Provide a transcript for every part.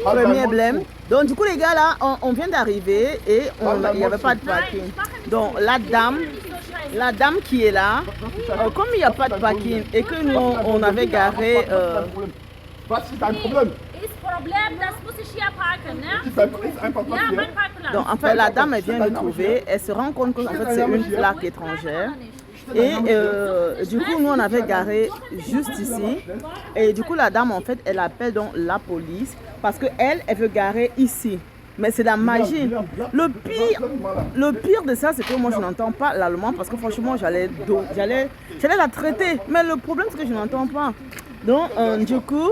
Premier blême. Donc du coup les gars là, on vient d'arriver et il n'y avait pas de parking. Donc la dame qui est là, comme il n'y a pas de parking et que nous on avait garé... Donc en fait la dame elle vient nous trouver, elle se rend compte que en fait, c'est une plaque étrangère. Et du coup nous on avait garé juste ici. Et du coup la dame en fait elle appelle donc la police parce que elle veut garer ici. Mais c'est la magie. Le pire de ça, c'est que moi, je n'entends pas l'allemand parce que franchement, j'allais la traiter. Mais le problème, c'est que je n'entends pas. Donc, du coup,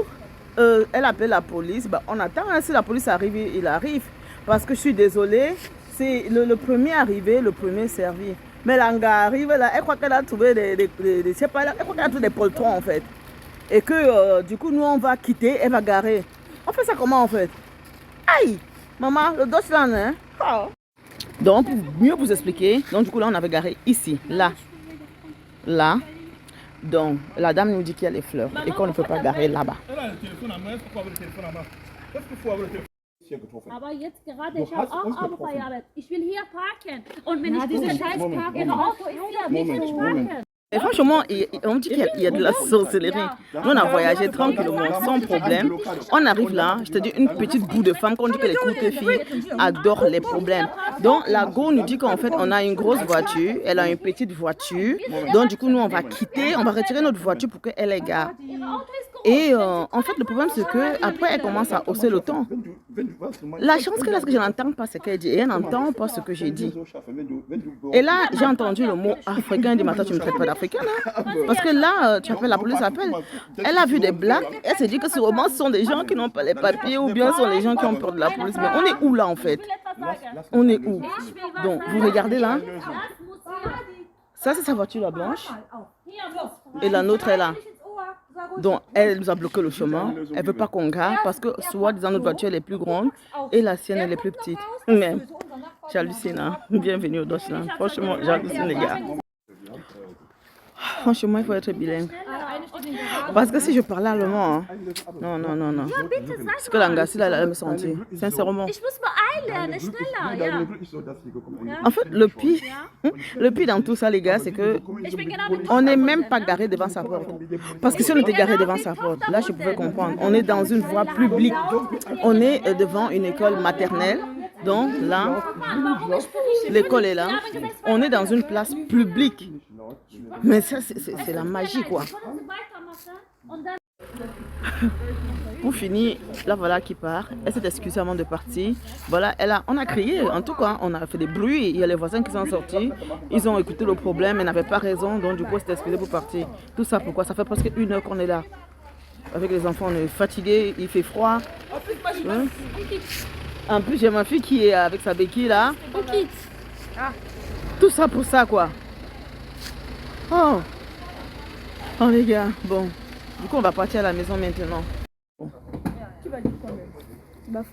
elle appelle la police. Bah, on attend. Hein, si la police arrive, il arrive. Parce que je suis désolée, c'est le premier arrivé, le premier servi. Mais l'anga arrive là, elle croit qu'elle a trouvé je sais pas, elle croit qu'elle a trouvé des poltrons en fait. Et que du coup, nous, on va quitter, elle va garer. On fait ça comment en fait? Aïe! Maman, le Deutschland, hein? Oh. Donc, pour mieux vous expliquer, donc du coup là on avait garé ici, là. Donc, la dame nous dit qu'il y a les fleurs et qu'on ne peut pas garer là-bas. Aber jetzt gerade, ich habe auch Autofeierabend. Ich will hier parken. Und wenn ich diese scheiß Park, Ihre Auto ist ja nicht parken. Et franchement, on dit qu'il y a de la sorcellerie. Nous, on a voyagé tranquillement, sans problème. On arrive là, je te dis, une petite boue de femme, qu'on dit que les courtes filles adorent les problèmes. Donc, la go nous dit qu'en fait, on a une grosse voiture, elle a une petite voiture. Donc, du coup, nous, on va quitter, on va retirer notre voiture pour qu'elle égare. Et en fait, le problème, c'est qu'après, elle commence à hausser le ton. La chance que là, ce que je n'entends pas ce qu'elle dit, et elle n'entend pas ce que j'ai dit. Et là, j'ai entendu le mot africain, elle dit, maintenant, tu ne me traites pas d'africain, hein? Parce que là, tu appelles la police, appelle. Elle a vu des blagues, elle s'est dit que sûrement, ce sont des gens qui n'ont pas les papiers, ou bien ce sont les gens qui ont peur de la police. Mais on est où là, en fait? On est où? Donc, vous regardez là? Ça, c'est sa voiture, la blanche. Et la nôtre est là. Donc, elle nous a bloqué le chemin. Elle ne veut pas qu'on gare parce que, soi-disant, notre voiture elle est plus grande et la sienne elle est plus petite. Mais j'hallucine. Hein? Bienvenue au Deutschland. Franchement, j'hallucine les gars. Franchement, il faut être bilingue. Parce que si je parlais allemand, hein, non. Ce que l'Angassi là, elle allait me sentir. Sincèrement. En fait, le pire dans tout ça, les gars, c'est que on n'est même pas garé devant sa porte. Parce que si on était garé devant sa porte, là, je pouvais comprendre. On est dans une voie publique. On est devant une école maternelle. Donc là, l'école est là. On est dans une place publique. Mais ça, c'est la magie, quoi. Pour finir, là voilà qui part. Elle s'est excusée avant de partir. Voilà, on a crié. En tout cas, on a fait des bruits. Il y a les voisins qui sont sortis. Ils ont écouté le problème. Ils n'avaient pas raison. Donc du coup, elle s'est excusée pour partir. Tout ça pourquoi? Ça fait presque 1 heure qu'on est là. Avec les enfants, on est fatigués. Il fait froid. Hein? En plus, j'ai ma fille qui est avec sa béquille là. Tout ça pour ça, quoi. Oh les gars, bon. Du coup, on va partir à la maison maintenant. Bon. Tu vas dire quoi même?